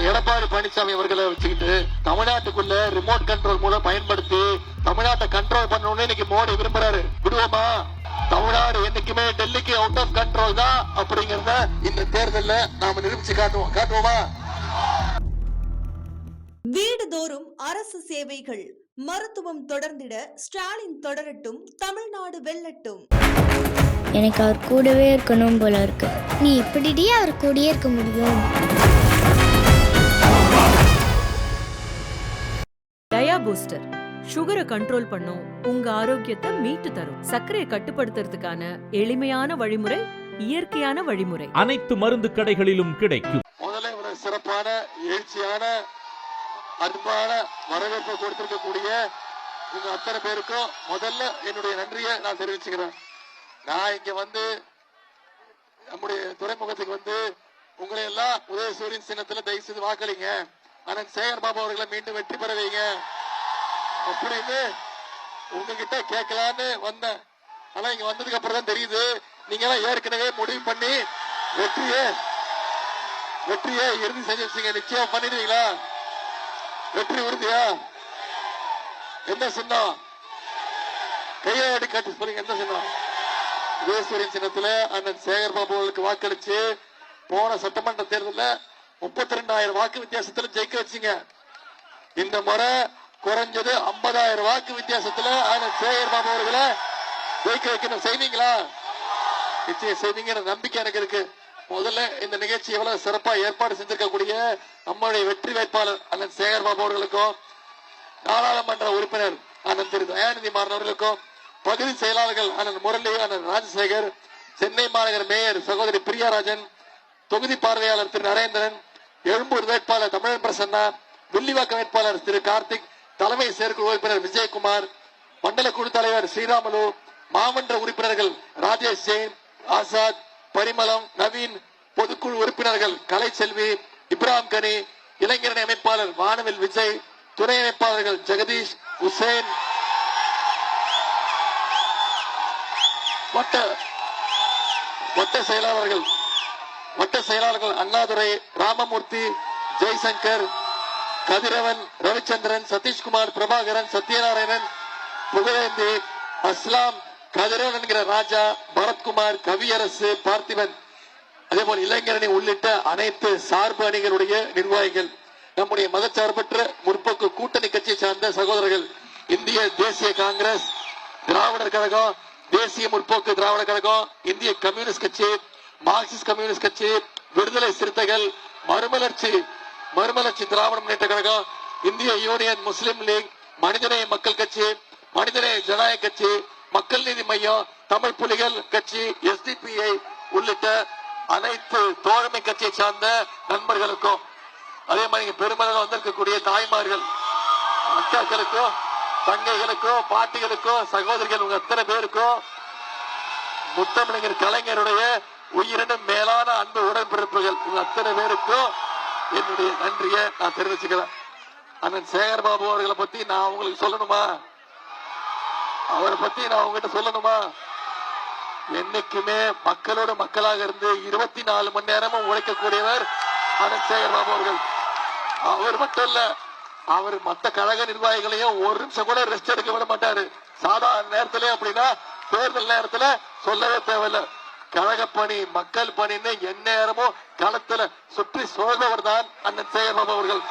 எடப்பாடி பழனிசாமி அவர்களை வச்சுக்கிட்டு தமிழ்நாட்டுக்குள்ள ரிமோட் கண்ட்ரோல் மூலம் பயன்படுத்தி தமிழ்நாட்டை கண்ட்ரோல் பண்ணணும்னு இன்னைக்கு மோடி விரும்புறாரு. விடுவோமா? தமிழ்நாடு என்னைக்குமே டெல்லிக்கு அவுட் ஆஃப் கண்ட்ரோல் தான் அப்படிங்கறத இந்த தேர்தல்ல நாம நிரூபிச்சு காட்டுவோமா? வீடுதோறும் அரசு சேவைகள், மருத்துவம் தொடர்ந்திட ஸ்டாலின் தொடரட்டும், தமிழ்நாடு வெல்லட்டும். எனக்கு அவர் கூடவே இருக்கணும் போல இருக்கு. நீ இப்படி அவர் கூடயே இருக்க முடியும்? டயா பூஸ்டர் சுகரை கண்ட்ரோல் பண்ணும், உங்க ஆரோக்கியத்தை மீட்டு தரும். சர்க்கரையை கட்டுப்படுத்துறதுக்கான எளிமையான வழிமுறை, இயற்கையான வழிமுறை. அனைத்து மருந்து கடைகளிலும் கிடைக்கும். முதல்ல இவ்வளவு சிறப்பான எழுச்சியான அன்பான வரவேற்பை கொடுத்திருக்கக்கூடிய உங்க அத்தனை பேருக்கும் முதல்ல என்னுடைய நன்றியை நான் தெரிவிச்சுக்கிறேன். நான் இங்க வந்து நம்முடைய துறைமுகத்துக்கு வந்து உங்களை எல்லாம் உதயசூரியன் சின்னத்துல தயவு செய்து வாக்களிங்க, அண்ணன் சேகர் பாபு அவர்களை மீண்டும் வெற்றி பெற வைங்க அப்படின்னு உங்ககிட்ட கேட்கலான்னு வந்தேன். ஆனா இங்க வந்ததுக்கு அப்புறம் தான் தெரியுது நீங்க எல்லாம் ஏற்கனவே முடிவு பண்ணி வெற்றியை இறுதி செஞ்சு வச்சீங்க. நிச்சயம் பண்ணிடுவீங்களா? வெற்றி உறுதியா? என்ன சின்னம்? கையாடி காட்டி சொல்லுங்க, எந்த சின்னம்? உதயசூரியன் சின்னத்துல அண்ணன் சேகர் பாபு அவர்களுக்கு வாக்களிச்சு போன சட்டமன்ற தேர்தலில் 32,000 வாக்கு வித்தியாசத்துல ஜெயிக்க வச்சீங்க. இந்த முறை குறைஞ்சது 50,000 வாக்கு வித்தியாசத்துல அண்ணன் சேகர் பாபு அவர்களை ஜெயிக்க வைக்கணும். செய்வீங்களா? நிச்சயம் செய்வீங்க, நம்பிக்கை எனக்கு இருக்கு. முதல்ல இந்த நிகழ்ச்சி எவ்வளவு சிறப்பா ஏற்பாடு செஞ்சிருக்கக்கூடிய நம்முடைய வெற்றி வேட்பாளர் அண்ணன் சேகர் பாபு அவர்களுக்கும், நாடாளுமன்ற உறுப்பினர் அண்ணன் திரு தயாநிதி மாறன் அவர்களுக்கும், பகுதி செயலாளர்கள் அண்ணன் முரளி, அண்ணன் ராஜசேகர், சென்னை மாநகர மேயர் சகோதரி பிரியாராஜன், தொகுதி பார்வையாளர் திரு நரேந்திரன், எழும்பூர் வேட்பாளர் தமிழன் பிரசன்னா, வில்லிவாக்கம் வேட்பாளர் திரு கார்த்திக், தலைமை செயற்குழு உறுப்பினர் விஜயகுமார், மண்டல குழு தலைவர் ஸ்ரீராமலு, மாமன்ற உறுப்பினர்கள் ராஜேஷ் ஜெயின், ஆசாத், பரிமளம், நவீன், பொதுக்குழு உறுப்பினர்கள் கலைச்செல்வி, இப்ராஹிம் கனி, இளைஞரணி அமைப்பாளர் வானவில் விஜய், துணை அமைப்பாளர்கள் ஜெகதீஷ், உசேன், வட்ட செயலாளர்கள் அண்ணாதுரை, ராமமூர்த்தி, ஜெய்சங்கர், கதிரவன், ரவிச்சந்திரன், சதீஷ்குமார், பிரபாகரன், சத்யநாராயணன், புகழேந்தி, அஸ்லாம், கதிரவன் என்கிற ராஜா, பரத்குமார், கவியரசு, பார்த்திபன், அதே போல இளைஞரணி உள்ளிட்ட அனைத்து சார்பு அணிகளுடைய நிர்வாகிகள், நம்முடைய மதச்சார்பற்ற முற்போக்கு கூட்டணி கட்சியை சார்ந்த சகோதரர்கள், இந்திய தேசிய காங்கிரஸ், திராவிடர் கழகம், தேசிய முற்போக்கு திராவிடர் கழகம், இந்திய கம்யூனிஸ்ட் கட்சி, மார்க்சிஸ்ட் கம்யூனிஸ்ட் கட்சி, விடுதலை சிறுத்தைகள், மறுமலர்ச்சி திராவிட முன்னேற்ற கழகம், இந்திய யூனியன் முஸ்லிம் லீக், மனிதநேய மக்கள் கட்சி, மனிதநேய ஜனநாயக கட்சி, மக்கள் நீதி மையம், தமிழ் புலிகள் கட்சி, SDPI உள்ளிட்ட அனைத்து தோழமை கட்சியை சார்ந்த நண்பர்களுக்கும், அதே மாதிரி பெருமளவு வந்திருக்கக்கூடிய தாய்மார்கள், அக்காக்களுக்கும், தங்கைகளுக்கும், பாட்டிகளுக்கும், சகோதரிகள், உங்க அத்தனை பேருக்கும், முத்தமிழர் கலைஞருடைய உயிரினும் மேலான அன்பு உடன்பிறப்புகள் உங்க அத்தனை பேருக்கும் என்னுடைய நன்றியை நான் தெரிவிச்சுக்கிறேன். அண்ணன் சேகர் பாபு அவர்களை பத்தி நான் உங்களுக்கு சொல்லணுமா? அவரை பத்தி நான் உங்ககிட்ட சொல்லணுமா? என்னைக்குமே மக்களோட மக்களாக இருந்து 24 மணி நேரமும் உழைக்கக்கூடியவர் அண்ணன் சேகர் பாபு அவர்கள். அவர் மட்டும் இல்ல, அவர் மத்த கழக நிர்வாகிகளையும் ஒரு நிமிஷம் கூட ரெஸ்ட் எடுக்க விட மாட்டாரு. சாதாரண நேரத்திலே அப்படின்னா தேர்தல் நேரத்துல சொல்லவே தேவையில்லை. கழக பணி, மக்கள் பணின்னு எந்நேரமும் களத்துல சுற்றி சோழ்பவர் தான் அண்ணன் சேகர் பாபு அவர்கள்.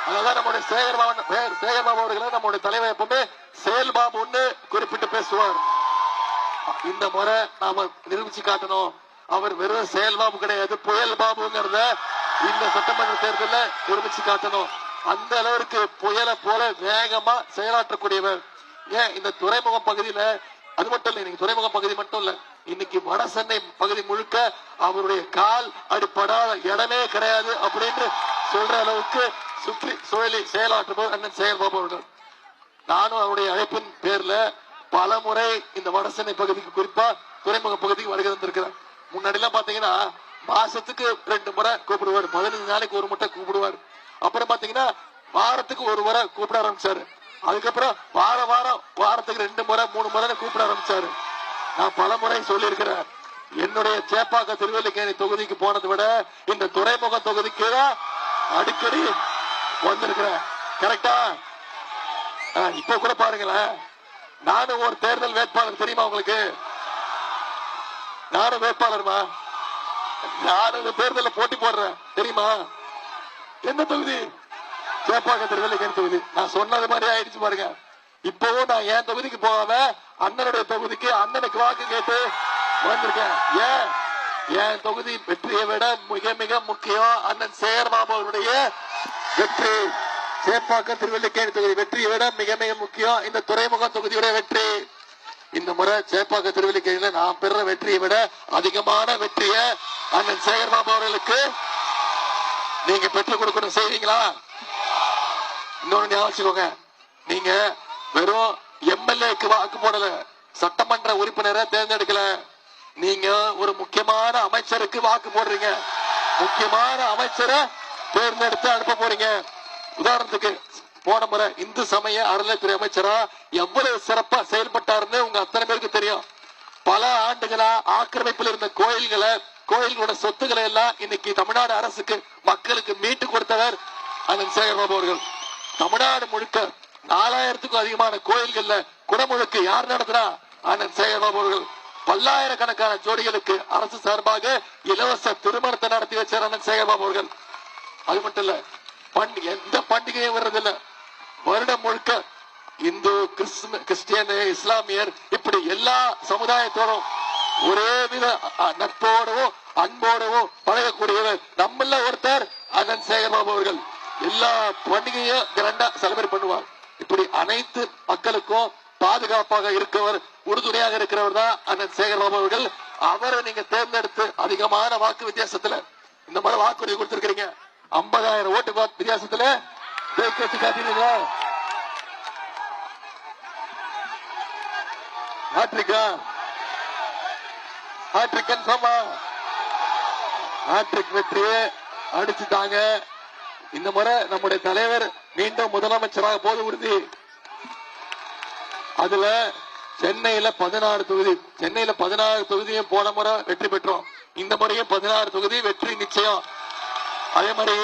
அதனால நம்முடைய சேகர் பாபு அவர்களை நம்முடைய தலைவர் எப்பவுமே செயல்பாபுன்னு குறிப்பிட்டு பேசுவார். இந்த முறை நாம நிரூபிச்சு காட்டணும், அவர் வெறும் செயல்பாபு கிடையாது, புயல் பாபுங்கிறத இந்த சட்டமன்ற தேர்தலில் நிரூபிச்சு காட்டணும். அந்த அளவிற்கு புயலை போல வேகமா செயலாற்றக்கூடியவர். ஏன் இந்த துறைமுகம் பகுதியில அது மட்டும் இல்ல, இன்னைக்கு துறைமுகம் பகுதி மட்டும் இல்ல, இன்னைக்கு வட சென்னை பகுதி முழுக்க அவருடைய கால் அடிப்படாத இடமே கிடையாது அப்படின்னு சொல்ற அளவுக்கு சுற்றி சுழலி செயலாற்றுபவர் அண்ணன் சேகர் பாபு அவர்கள். நானும் அவருடைய அழைப்பின் பேர்ல பல முறை இந்த வட சென்னை பகுதிக்கு, குறிப்பா துறைமுக பகுதிக்கு வருகை தந்திருக்கிறேன். முன்னாடி எல்லாம் பாத்தீங்கன்னா மாசத்துக்கு 2 முறை கூப்பிடுவார், 15 நாளைக்கு ஒரு முட்டை கூப்பிடுவார். அப்புறம் பாத்தீங்கன்னா வாரத்துக்கு ஒரு முறை கூப்பிட ஆரம்பிச்சாரு. அதுக்கப்புறம் வாரத்துக்கு 2 முறை 3 முறை கூப்பிட ஆரம்பிச்சாரு. நான் பல முறை சொல்லி இருக்கிறேன், என்னுடைய சேப்பாக்க திருவல்லிக்கேணி தொகுதிக்கு போனதை விட இந்த துறைமுக தொகுதிக்கு தான் அடிக்கடி வந்திருக்கிறேன். கரெக்டா? இப்ப கூட பாருங்களேன், நானும் ஒரு தேர்தல் வேட்பாளர், தெரியுமா உங்களுக்கு? நானும் வேட்பாளர்மா, நானும் தேர்தலில் போட்டி போடுறேன், தெரியுமா? என்ன தொகுதி? சேப்பாக்கம் திருவல்லிக்கேணி தொகுதி. நான் சொன்னது மாதிரி ஆயிடுச்சு பாருங்க. இப்பவும் நான் என் தொகுதிக்கு போகாம அண்ணனுடைய தொகுதிக்கு அண்ணனுக்கு வாக்கு கேட்டு வந்திருக்கேன். ஏன்? என் தொகுதி வெற்றியை விட மிக மிக முக்கியம் அண்ணன் சேகர்பாபு அவருடைய வெற்றி. சேப்பாக்கம் திருவல்லிக்கேணி தொகுதி வெற்றியை விட மிக மிக முக்கியம் இந்த துறைமுகம் தொகுதியுடைய வெற்றி. இந்த முறை சேப்பாக்கம் திருவல்லிக்கேணியில நான் பெற வெற்றியை விட அதிகமான வெற்றியை அண்ணன் சேகர்பாபு அவர்களுக்கு நீங்க பெற்றுக் கொடுக்கணும். செய்வீங்களா? இன்னொன்னு ஞாபகம், நீங்க வெறும் எம்எல்ஏக்கு வாக்கு போடல, சட்டமன்ற உறுப்பினரை தேர்ந்தெடுக்கல, நீங்க ஒரு முக்கியமான அமைச்சருக்கு வாக்கு போடுறீங்க. முக்கியமான அமைச்சரை தேர்ந்தெடுத்து அனுப்ப போறீங்க. உதாரணத்துக்கு போன முறை இந்து சமய அறநிலையத்துறை அமைச்சரா எவ்வளவு சிறப்பா செயல்பட்டாருன்னு உங்க அத்தனை பேருக்கு தெரியும். பல ஆண்டுகளா ஆக்கிரமிப்பில் இருந்த கோயில்களோட சொத்துக்களை எல்லாம் இன்னைக்கு தமிழ்நாடு அரசுக்கு மக்களுக்கு மீட்டு கொடுத்தவர் அண்ணன் சேகர்பாபு அவர்கள். தமிழ்நாடு முழுக்க 4000க்கும் அதிகமான கோயில்கள்ல குடமுழுக்கு யார் நடத்தினா? அண்ணன் சேகர்பாபு அவர்கள். பல்லாயிரக்கணக்கான ஜோடிகளுக்கு அரசு சார்பாக இலவச திருமணத்தை நடத்தி வச்சார் அண்ணன் சேகர்பாபு அவர்கள். அது மட்டும் இல்ல, எந்த பண்டிகையும் வர்றதில்ல, வருடம் முழுக்க இந்து, கிறிஸ்டியன், இஸ்லாமியர் இப்படி எல்லா சமுதாயத்தோடும் ஒரே வித நட்போடவும் அன்போடவும் பழகக்கூடியவர் நம்மள ஒருத்தர் அண்ணன் சேகர்பாபு அவர்கள். எல்லா பண்டிகையும் கிராண்டா செலிபிரேட் பண்ணுவார். இப்படி அனைத்து மக்களுக்கும் பாதுகாப்பாக இருக்கவர், உறுதுணையாக இருக்கிறவர் தான் அண்ணன் சேகர்பாபு அவர்கள். அவரை நீங்க தேர்ந்தெடுத்து அதிகமான வாக்கு வித்தியாசத்துல இந்த மாதிரி வாக்குறுதி கொடுத்திருக்கிறீங்க. 50,000 ஓட்டு வித்தியாசத்துல தேர்ச்சி காட்டினீங்களா? ஹாட்ரிக் கன்ஃபார்மா? ஹாட்ரிக் வெற்றியை அடிச்சுட்டாங்க. இந்த முறை நம்முடைய தலைவர் மீண்டும் முதலமைச்சராக போது உறுதி. அதுல சென்னையில 16 தொகுதி, சென்னையில 16 தொகுதியும் போன முறை வெற்றி பெற்றோம். இந்த முறையும் 16 தொகுதி வெற்றி நிச்சயம். அதே மாதிரி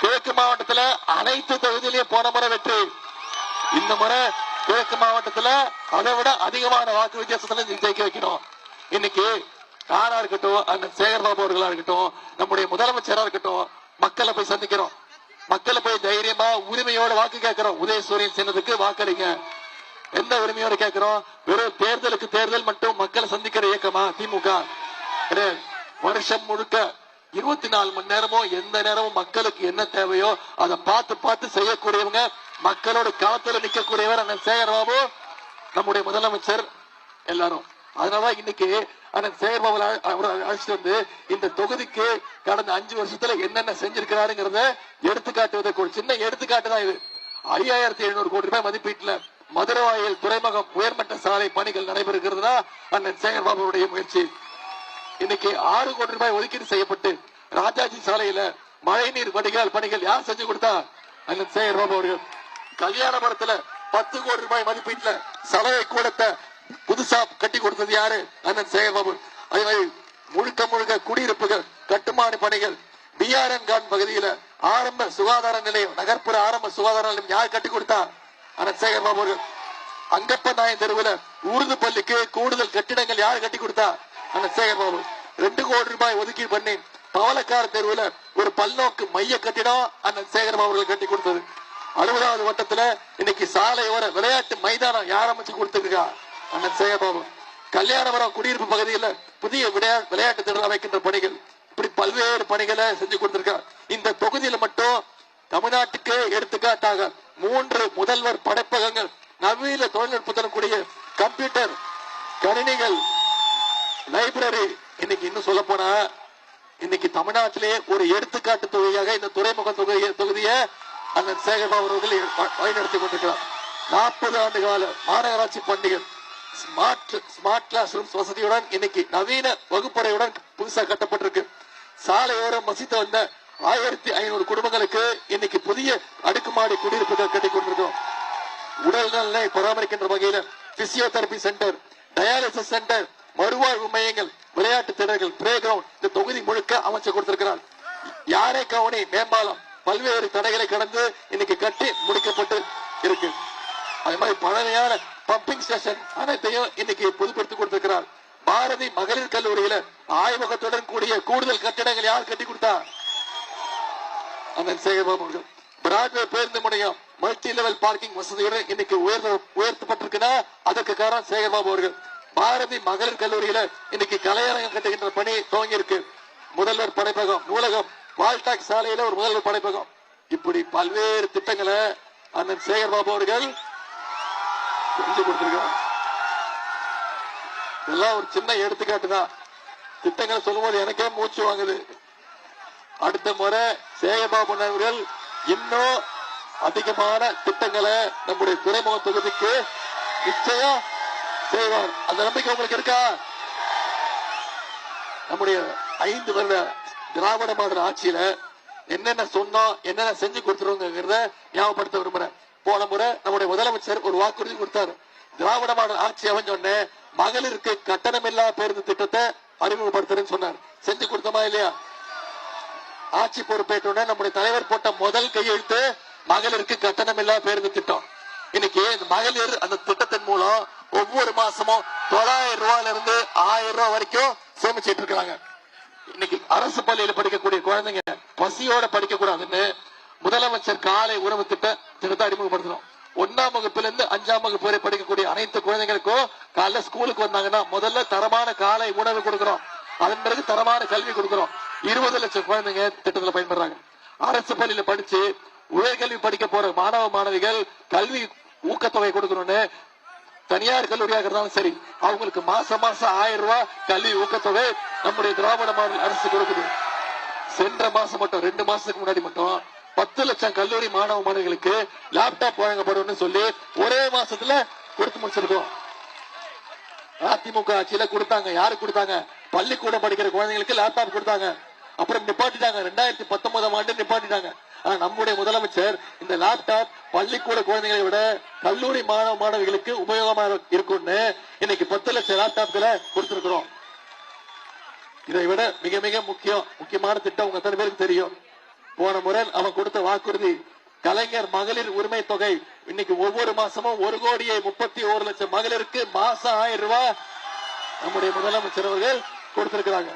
கிழக்கு மாவட்டத்துல அனைத்து தொகுதியிலையும் போன முறை வெற்றி. இந்த முறை கிழக்கு மாவட்டத்துல அதை விட அதிகமான வாக்கு வித்தியாசத்துல ஜெயிக்க வைக்கணும். இன்னைக்கு யாரா இருக்கட்டும், அந்த சேகர்பாபு அவர்களா இருக்கட்டும், நம்முடைய முதலமைச்சரா இருக்கட்டும், மக்களை போய் சந்திக்கிறோம். மக்களை போய் தைரியமா உரிமையோட வாக்கு கேட்கிறோம். உதயசூரியன் சின்னத்துக்கு வாக்களிங்க. எந்த உரிமையோட கேட்கிறோம்? வெறும் தேர்தலுக்கு தேர்தல் மட்டும் மக்களை சந்திக்கிற இயக்கமா திமுக? வருஷம் முழுக்க 24 மணி நேரமும் எந்த நேரமும் மக்களுக்கு என்ன தேவையோ அதை பார்த்து பார்த்து செய்யக்கூடியவங்க, மக்களோட களத்துல நிக்கக்கூடியவர் அண்ணன் சேகர்பாபு, நம்முடைய முதலமைச்சர் எல்லாரும். அதனாலதான் இன்னைக்கு அண்ணன் சேகர்பாபு அழைச்சிட்டு வந்து இந்த தொகுதிக்கு கடந்த 5 வருஷத்துல என்னென்ன செஞ்சிருக்கிறாருங்கிறத எடுத்துக்காட்டுவதற்கு ஒரு சின்ன எடுத்துக்காட்டு தான் இது. 5700 கோடி ரூபாய் மதிப்பீட்டுல மதுரவாயில் துறைமுகம் உயர்மட்ட சாலை பணிகள் நடைபெறுகிறதுனா அண்ணன் சேகர்பாபுடைய முயற்சி. இன்னைக்கு 6 கோடி ரூபாய் ஒதுக்கீடு செய்யப்பட்டு ராஜாஜி சாலையில மழைநீர் வடிகால் பணிகள் யார் செஞ்சு கொடுத்தா? அண்ணன் சேகர்பாபு அவர்கள். கல்யாணபுரத்துல 10 கோடி ரூபாய் மதிப்பீட்டுல சலவை கூடத்தை புதுசா கட்டி கொடுத்தது யாரு? அண்ணன் சேகர்பாபு. அதே மாதிரி முழுக்க முழுக்க குடியிருப்புகள் கட்டுமான பணிகள் பிஆர்என் கான் பகுதியில ஆரம்ப சுகாதார நிலையம், நகர்ப்புற ஆரம்ப சுகாதார நிலையம் யார் கட்டி கொடுத்தா? அண்ணன் சேகர்பாபு அவர்கள். அங்கப்ப நாயன் தெருவில் ஊர்து பள்ளிக்கு கூடுதல் கட்டிடங்கள் யார் கட்டி கொடுத்தா? அண்ணன் சேகர்பாபு. 2 கோடி ரூபாய் ஒதுக்கீடு பண்ணி பவளக்கார தெருவில் ஒரு பல்நோக்கு மைய கட்டிடம் அண்ணன் சேகர்பாபு அவர்கள் கட்டி கொடுத்தது. 60வது வட்டத்துல இன்னைக்கு சாலையோர விளையாட்டு மைதானம் யார் அமைச்சு கொடுத்திருக்கா? அண்ணன் சேகர்பாபு. கல்யாணபுரம் குடியிருப்பு பகுதியில் புதிய விளையாட்டு திடல் அமைக்கின்ற பணிகள், இப்படி பல்வேறு பணிகளை செஞ்சு கொடுத்திருக்கார். இந்த தொகுதியில மட்டும் தமிழ்நாட்டுக்கு எடுத்துக்காட்டாக 3 முதல்வர் படைப்பகங்கள், நவீன தொழில்நுட்பத்துடன் கூடிய கம்ப்யூட்டர் கணினிகள், லைப்ரரி. இன்னைக்கு இன்னும் சொல்ல போனா இன்னைக்கு தமிழ்நாட்டிலேயே ஒரு எடுத்துக்காட்டு தொகுதியாக இந்த துறைமுக தொகுதியை அண்ணன் சேகர்பாபு அவர்கள் வழிநடத்தி கொண்டிருக்கிறார். 40 ஆண்டு கால மாநகராட்சி பண்டிகை ஸ்மார்ட் கிளாஸ் ரூம்ஸ் வசதியுடன் இன்னைக்கு நவீன வகுப்பறையுடன் புதுசா கட்டப்பட்டிருக்கு. சாலையோரம் வசித்து வந்த 1500 குடும்பங்களுக்கு இன்னைக்கு புதிய அடுக்குமாடி குடியிருப்புகள் கட்டி கொண்டிருக்கோம். உடல்நலனை பராமரிக்கின்ற வகையில பிசியோதெரபி சென்டர், டயாலிசிஸ் சென்டர், மறுவாழ்வு மையங்கள், விளையாட்டு திடல்கள், பிளே கிரவுண்ட் இந்த தொகுதி முழுக்க அமைச்சு கொடுத்திருக்கிறார். யாரை கவுனி மேம்பாலம், பல்வேறு தடைகளை கடந்து இன்னைக்கு கட்டி முடிக்கப்பட்டு இருக்கு. அதே மாதிரி பழமையான பம்பிங் ஸ்டேஷன் அனைத்தையும் இன்னைக்கு புதுப்பித்து கொடுத்திருக்கிறார். பாரதி மகளிர் கல்லூரியில ஆய்வகத்துடன் கூடிய கூடுதல் கட்டிடங்கள் யார் கட்டி கொடுத்தா? அண்ணன் சேகர்பாபு அவர்கள். பிராட்வே பேருந்து முனையம் மல்டி லெவல் பார்க்கிங் வசதியுடன் இன்னைக்கு உயர்த்தப்பட்டிருக்குன்னா அதற்கு காரணம் சேகர்பாபு அவர்கள். பாரதி மகளிர் கல்லூரியில இன்னைக்கு கலையரங்கம் கட்டுகின்ற பணி துவங்கி இருக்கு. முதல்வர் படைப்பகம், நூலகம், வால்டாக் சாலையில ஒரு முதல்வர் படைப்பகம், இப்படி பல்வேறு திட்டங்களை அண்ணன் சேகர்பாபு அவர்கள் செஞ்சு கொடுத்திருக்கிறார். இதெல்லாம் ஒரு சின்ன எடுத்துக்காட்டு தான். திட்டங்களை சொல்லும் போது எனக்கே மூச்சு வாங்குது. அடுத்த முறை சேகர்பாபு அவர்கள் இன்னும் அதிகமான திட்டங்களை நம்முடைய துறைமுக தொகுதிக்கு நிச்சயம் செய்வார். அந்த நம்பிக்கை உங்களுக்கு இருக்கா? நம்முடைய 5 வருட திராவிட மாடல் ஆட்சியில என்னென்ன சொன்னோம், என்னென்ன செஞ்சு கொடுத்துருவோங்கிறத ஞாபகப்படுத்த விரும்புறேன். போன முறை நம்முடைய முதலமைச்சர் ஒரு வாக்குறுதி கொடுத்தாரு. திராவிட மாடல் ஆட்சி அமைஞ்சோடனே மகளிருக்கு கட்டணமில்லா பேருந்து திட்டத்தை அறிமுகப்படுத்துறேன்னு சொன்னார். செஞ்சு கொடுத்தோமா இல்லையா? ஆட்சி பொறுப்பேற்ற நம்முடைய தலைவர் போட்ட முதல் கையெழுத்து மகளிருக்கு கட்டணமில்லா பேருந்து திட்டம். இன்னைக்கு மகளிர் அந்த திட்டத்தின் மூலம் ஒவ்வொரு மாசமும் 900 ரூபாயில இருந்து 1000 ரூபாய் வரைக்கும் சேமிச்சிட்டு இருக்காங்க. இன்னைக்கு அரசு பள்ளியில படிக்கக்கூடிய குழந்தைங்க பசியோட படிக்க கூடாதுன்னு முதலமைச்சர் காலை உணவு திட்டத்தை அறிமுகப்படுத்தணும். 1ஆம் வகுப்புல இருந்து 5ஆம் வகுப்பு வரை படிக்கக்கூடிய அனைத்து குழந்தைங்களுக்கும் காலைல ஸ்கூலுக்கு வந்தாங்கன்னா முதல்ல தரமான காலை உணவு கொடுக்கிறோம். அதன் பிறகு தரமான கல்வி கொடுக்கிறோம். 20 லட்சம் குழந்தைங்க திட்டத்துல பயன்படுறாங்க. அரசு பள்ளியில படிச்சு உயர்கல்வி படிக்க போற மாணவ மாணவிகள் கல்வி ஊக்கத்தொகை கொடுக்கணும்னு தனியார் கல்லூரியாக இருந்தாலும் சரி அவங்களுக்கு மாசம் 1000 ரூபாய் கல்வி ஊக்கத்தொகை நம்முடைய திராவிட மாடல் அரசு கொடுக்குது. சென்ற மாசம் மட்டும் 2 மாசத்துக்கு முன்னாடி மட்டும் 10 லட்சம் கல்லூரி மாணவ மாணவிகளுக்கு லேப்டாப் வழங்கப்படும் சொல்லி ஒரே மாசத்துல கொடுத்து முடிச்சிருக்கோம். அதிமுக ஆட்சியில கொடுத்தாங்க. யாரு கொடுத்தாங்க? பள்ளிக்கூடம் படிக்கிற குழந்தைங்களுக்கு லேப்டாப் கொடுத்தாங்க. அப்புறம் நிப்பாட்டிட்டாங்க. 2019ஆம் ஆண்டு நிப்பாட்டிட்டாங்க. ஆனா நம்முடைய முதலமைச்சர் இந்த லேப்டாப் பள்ளிக்கூட குழந்தைகளை விட கல்லூரி மாணவ மாணவிகளுக்கு உபயோகமாக இருக்கும்னு இன்னைக்கு 10 லட்சம் லேப்டாப்களை கொடுத்திருக்கிறோம். இதை விட மிக மிக முக்கியமான திட்டம் உங்க அத்தனை பேருக்கு தெரியும். போன முறை அவன் கொடுத்த வாக்குறுதி கலைஞர் மகளிர் உரிமை தொகை. இன்னைக்கு ஒவ்வொரு மாசமும் 1,31,00,000 மகளிருக்கு மாசம் 1000 ரூபாய் நம்முடைய முதலமைச்சர் அவர்கள் கொடுத்திருக்கிறாங்க.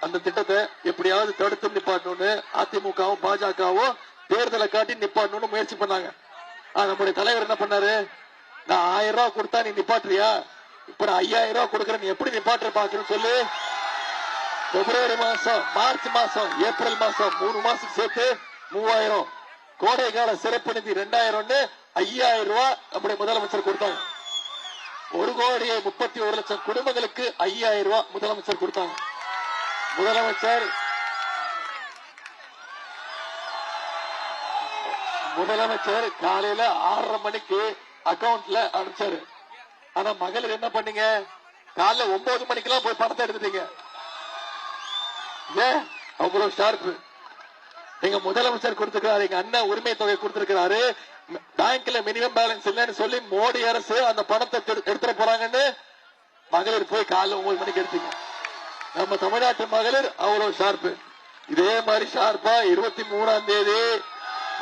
அந்த திட்டத்தை எப்படியாவது தடுத்து நிப்பாட்டணும்னு அதிமுகவும் பாஜகவும் தேர்தலை காட்டி நிப்பாட்டணும்னு முயற்சி பண்ணாங்க. நம்முடைய தலைவர் என்ன பண்ணாரு? நான் 1000 ரூபாய் கொடுத்தா நீ நிப்பாட்டுறியா, இப்ப 5000 ரூபாய் கொடுக்கற, நீ எப்படி நிப்பாட்டுற பாக்குறேன்னு சொல்லி பிப்ரவரி மாசம், மார்ச் மாசம், ஏப்ரல் மாசம் 3 மாசத்துக்கு சேர்த்து 3000, கோடை கால சிறப்பு நிதி 2000, 5000 ரூபாய் நம்முடைய முதலமைச்சர் கொடுத்தாங்க. 1,31,00,000 குடும்பங்களுக்கு 5000 ரூபாய் முதலமைச்சர் கொடுத்தாங்க. முதலமைச்சர் காலையில 6:30 மணிக்கு அக்கவுண்ட்ல அனுப்பிச்சாரு. ஆனா மகளிர் என்ன பண்ணீங்க? காலைல 9 மணிக்கெல்லாம் போய் பணத்தை எடுத்துட்டீங்க. அவ்வளவு ஷார்ப்பு. எங்க முதலமைச்சர் கொடுத்திருக்கிறாரு, எங்க அண்ணன் உரிமை தொகை கொடுத்திருக்கிறாரு, பேங்க்ல மினிமம் பேலன்ஸ் இல்லன்னு சொல்லி மோடி அரசு அந்த பணத்தை எடுத்துட போறாங்கன்னு மகளிர் போய் காலைல 9 மணிக்கு எடுத்தீங்க. நம்ம தமிழ்நாட்டு மகளிர் அவ்வளவு ஷார்ப்பு. இதே மாதிரி ஷார்ப்பா 23ஆம் தேதி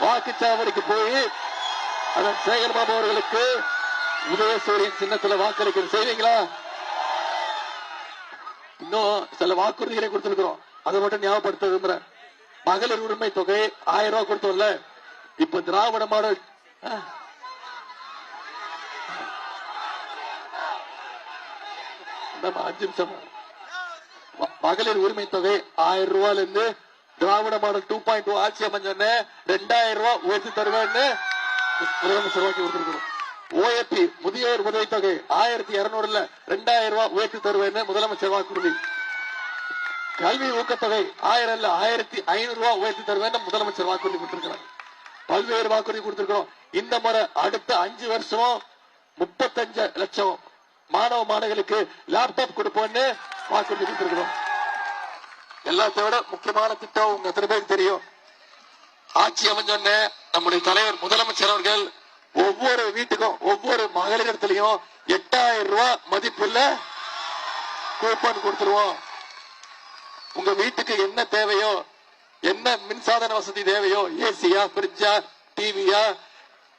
வாக்குச்சாவடிக்கு போய் அதன் சேகர்பாபு அவர்களுக்கு உதயசூரியன் சின்னத்துல வாக்களிக்க செய்வீங்களா? இன்னும் சில வாக்குறுதிகளை கொடுத்திருக்கிறோம். அதை மட்டும் ஞாபகப்படுத்த விரும்புறேன். மகளிர் உரிமை தொகை 1000 ரூபாய் கொடுத்தோம்ல, இப்ப திராவிட மாடல் நம்ம 5 நிமிஷம். மகளிர் உரிமை தொகை 1000 ரூபாயில இருந்து திராவிட மாடல் 2.2 ஆட்சி அமைஞ்சோன்னு 2000 ரூபாய் உயர்த்தி தருவேன்னு முதலமைச்சர் வாக்கி கொடுத்திருக்கிறோம். OAP முதியோர் உதவி தொகை 1200 2000 ரூபாய் உயர்த்தி தருவேன்னு முதலமைச்சர் வாக்குறுதி. கல்வி ஊக்கத்தொகை 1000 இல்ல 1500 ரூபாய் உயர்த்தி தருவேன்னு முதலமைச்சர் வாக்குறுதி கொடுத்திருக்கிறார். பல்வேறு வாக்குறுதி கொடுத்திருக்கிறோம். இந்த முறை அடுத்த 5 வருஷம் 35 லட்சம் மாணவ மாணவிகளுக்கு லேப்டாப் கொடுப்போம்னு வாக்குறுதி கொடுத்திருக்கிறோம். எல்லாத்தோட முக்கியமான திட்டம் உங்க எத்தனை பேருக்கு தெரியும்? ஆட்சி அமைஞ்சோன்னு நம்முடைய தலைவர் முதலமைச்சர் அவர்கள் ஒவ்வொரு வீட்டுக்கும் ஒவ்வொரு மகளிரிடத்திலையும் 8000 ரூபாய் மதிப்புள்ள கூப்பன் கொடுத்துருவோம். உங்க வீட்டுக்கு என்ன தேவையோ என்ன மின்சாதன வசதி தேவையோ, ஏசியா, பிரிட்ஜா, டிவியா,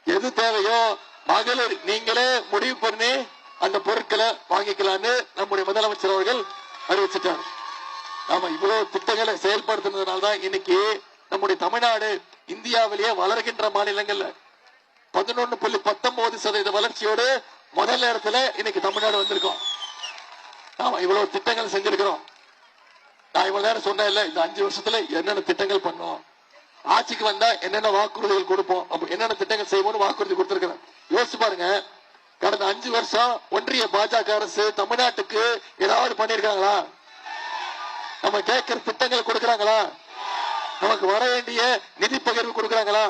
எது தேவையோ மகளிர் நீங்களே முடிவு பண்ணி அந்த பொருட்களை வாங்கிக்கலான்னு நம்முடைய முதலமைச்சர் அவர்கள் அறிவிச்சிட்டார். நாம இவ்வளவு திட்டங்களை செயல்படுத்தினதுனால்தான் இன்னைக்கு நம்முடைய தமிழ்நாடு இந்தியாவிலேயே வளர்கின்ற மாநிலங்கள்ல 11.19% வளர்ச்சியோடு முதல் இடத்துல இன்னைக்கு தமிழ்நாடு வந்திருக்கோம். நாம இவ்வளவு திட்டங்கள் செஞ்சிருக்கிறோம். நான் இவ்வளவு நேரம் சொன்னேன் இல்ல, இந்த 5 வருஷத்துல என்னென்ன திட்டங்கள் பண்ணோம், ஆட்சிக்கு வந்தா என்னென்ன வாக்குறுதிகள் கொடுப்போம், என்னென்ன திட்டங்கள் செய்வோம்னு வாக்குறுதி கொடுத்திருக்கிறேன். யோசிச்சு பாருங்க, கடந்த 5 வருஷம் ஒன்றிய பாஜக அரசு தமிழ்நாட்டுக்கு ஏதாவது பண்ணிருக்காங்களா? நம்ம கேட்கிற திட்டங்கள் கொடுக்கறாங்களா? நமக்கு வர வேண்டிய நிதி பகிர்வு கொடுக்கறாங்களா?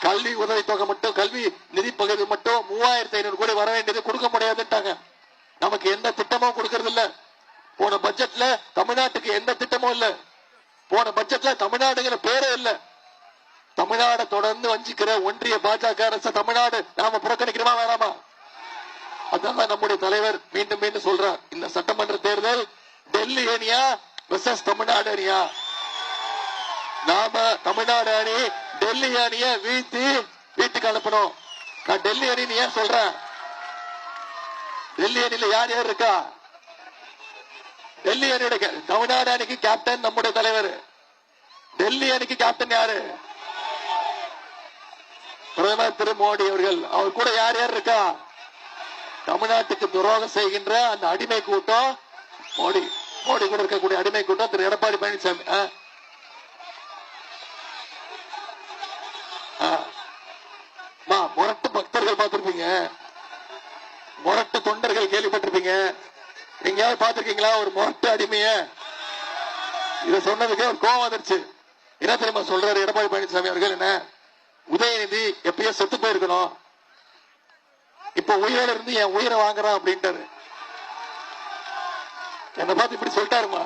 கல்வி உதவித்தொகை மட்டும், கல்வி நிதி பகிர்வு மட்டும் 3500 கோடி வர வேண்டியது கொடுக்க முடியாதுட்டாங்க. நமக்கு எந்த திட்டமும் கொடுக்கறது இல்ல. போன பட்ஜெட்ல தமிழ்நாட்டுக்கு எந்த திட்டமும் இல்ல. போன பட்ஜெட்ல தமிழ்நாடுங்கிற பேரே இல்ல. தமிழ்நாடு தொடர்ந்து வஞ்சிக்கிற ஒன்றிய பாஜக அரசு தமிழ்நாடு நாம புறக்கணிக்கிறோமா வேணாமா? அதான் நம்முடைய தலைவர் மீண்டும் மீண்டும் சொல்றார், இந்த சட்டமன்ற தேர்தல் டெல்லி அணியா வெர்சஸ் தமிழ்நாடு அணியா? நாம தமிழ்நாடு அணி டெல்லி அணிய வீழ்த்தி வீட்டுக்கு அனுப்பணும். நான் டெல்லி அணி ஏன் சொல்றேன்? டெல்லி அணியில யார் யார் இருக்கா? டெல்லி அணியோட தமிழ்நாடு அணிக்கு கேப்டன் நம்முடைய தலைவர். டெல்லி அணிக்கு கேப்டன் யாரு? பிரதமர் திரு மோடி அவர்கள். அவர் கூட யார் யார் இருக்கா? தமிழ்நாட்டுக்கு துரோகம் செய்கின்ற அந்த அடிமை கூட்டம் மோடி. மோடி கூட இருக்கக்கூடிய அடிமை கூட்டம் திரு எடப்பாடி பழனிசாமி. முரட்டு பக்தர்கள் பார்த்திருப்பீங்க, முரட்டு தொண்டர்கள் கேள்விப்பட்டிருப்பீங்க. எங்கேயாவது பார்த்திருக்கீங்களா ஒரு முரட்டு அடிமைய? இத சொன்னதுக்கு ஒரு கோவம் வந்துருச்சு. என்ன தெரியுமா சொல்றாரு எடப்பாடி பழனிசாமி அவர்கள்? என்ன, உதயநிதி எப்பயோ செத்து போயிருக்கணும், இப்ப உயிரோட இருந்து என் உயிரை வாங்குறான் அப்படின்ட்டாரு. என்ன பார்த்து இப்படி சொல்லிட்டாருமா?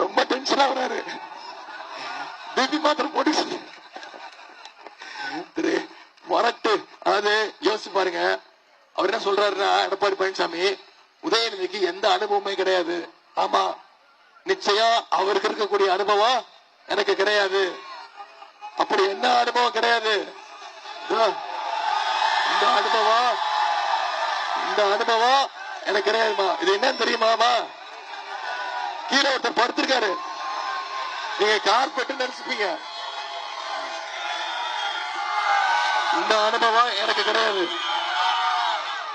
ரொம்ப டென்ஷனா வராரு. பிபி மாத்திரம் போட்டு வரட்டு. அது யோசிச்சு பாருங்க. அவர் என்ன சொல்றாருன்னா, எடப்பாடி பழனிசாமி, உதயநிதிக்கு எந்த அனுபவமே கிடையாது. ஆமா, நிச்சயம் அவருக்கு இருக்கக்கூடிய அனுபவம் எனக்கு கிடையாது. அப்படி என்ன அனுபவம் கிடையாது? இந்த அனுபவம் எனக்கு கிடையாதுமா. இது என்னன்னு தெரியுமாமா? கீழே ஒருத்தர் படுத்திருக்காரு, நீங்க கார்பெட் நினைச்சுப்பீங்க. இந்த அனுபவம் எனக்கு கிடையாது.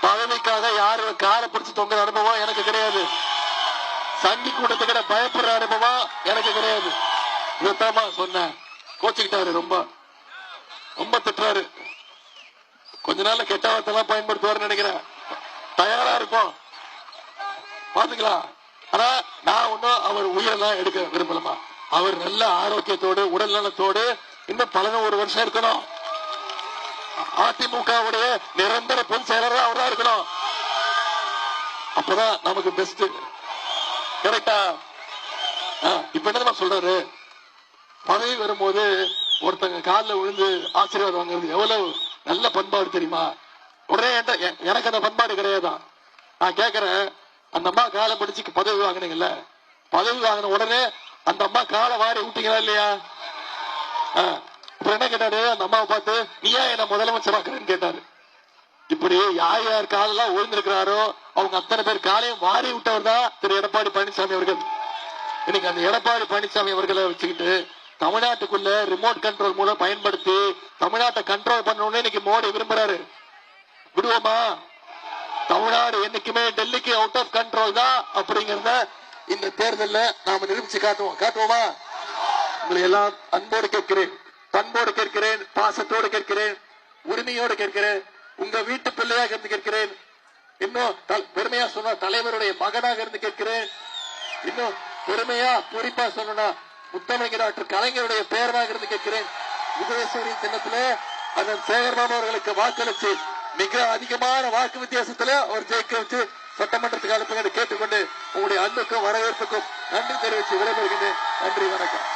பதவிக்காக யாரு காலை பிடிச்சு தொங்குற அனுபவம் எனக்கு கிடையாது. சங்கி கூட்டத்துக்கிட்ட பயப்படுற அனுபவம் எனக்கு கிடையாது. இதைத்தாமா சொன்னேன். கோச்சுக்கிட்டாரு, ரொம்ப ரொம்ப திட்டுறாரு. கொஞ்ச நாள்ல கெட்ட வார்த்தைலாம் பயன்படுத்துவாருன்னு நினைக்கிறேன். தயாரா இருக்கும், பாத்துக்கலாம். ஆனா நான் ஒன்னும் அவர் உயிரெல்லாம் எடுக்க விரும்பலமா. அவர் நல்ல ஆரோக்கியத்தோடு உடல் நலத்தோடு இன்னும் 11 வருஷம் இருக்கணும். அதிமுகவுடைய நிரந்தர பொதுச் செயலராக அவரா இருக்கணும். அப்பதான் நமக்கு பெஸ்ட். கரெக்டா? இப்ப என்ன சொல்றாரு, பதவி வரும்போது ஒருத்தங்க காலில் விழுந்து ஆசீர்வாதம் வாங்குறது எவ்வளவு நல்ல பண்பாடு தெரியுமா? உடனே எனக்கு அந்த பண்பாடு கிடையாதான். நான் கேட்கிறேன், அந்த அம்மா காலை பிடிச்சு பதவி வாங்கினீங்கல்ல, பதவி வாங்கின உடனே அந்த அம்மா காலை வாரி விட்டீங்களா இல்லையா? இப்ப என்ன கேட்டாரு, அந்த அம்மாவை பார்த்து, நீயா என்ன முதலமைச்சராக்குறேன்னு கேட்டாரு. இப்படி யார் யார் காலெல்லாம் விழுந்திருக்கிறாரோ அவங்க அத்தனை பேர் காலையும் வாரி விட்டவர் தான் திரு எடப்பாடி பழனிசாமி அவர்கள். இன்னைக்கு அந்த எடப்பாடி பழனிசாமி அவர்களை வச்சுக்கிட்டு தமிழ்நாட்டுக்குள்ள ரிமோட் கண்ட்ரோல் மூலம் பயன்படுத்தி தமிழ்நாட்டை கண்ட்ரோல் பண்ணணும்னு இன்னைக்கு மோடி விரும்புறாரு. விடுவோமா? தமிழ்நாடு என்னைக்குமே டெல்லிக்கு அவுட் ஆஃப் கண்ட்ரோல் தான் அப்படிங்கறத இந்த தேர்தலில் நாம நிரூபிச்சு காட்டுவோமா? உங்களை எல்லாம் அன்போடு கேட்கிறேன், பண்போடு கேட்கிறேன், பாசத்தோடு கேட்கிறேன், உரிமையோடு கேட்கிறேன், உங்க வீட்டு பிள்ளையாக இருந்து கேட்கிறேன், இன்னும் பெருமையா சொன்ன தலைவருடைய மகனாக இருந்து கேட்கிறேன், இன்னும் பெருமையா குறிப்பா சொன்னா முத்தமிழ் டாக்டர் கலைஞருடைய பேரனாக இருந்து கேட்கிறேன். உதயசூரி சின்னத்திலே அதன் சேகர்பாபு அவர்களுக்கு வாக்களிச்சு மிக அதிகமான வாக்கு வித்தியாசத்துல அவர் ஜெயிக்க வச்சு சட்டமன்றத்துக்கு அனுப்புங்க கேட்டுக்கொண்டு உங்களுடைய அன்புக்கும் வரவேற்புக்கும் நன்றி தெரிவித்து விடைபெறுகின்றேன். நன்றி, வணக்கம்.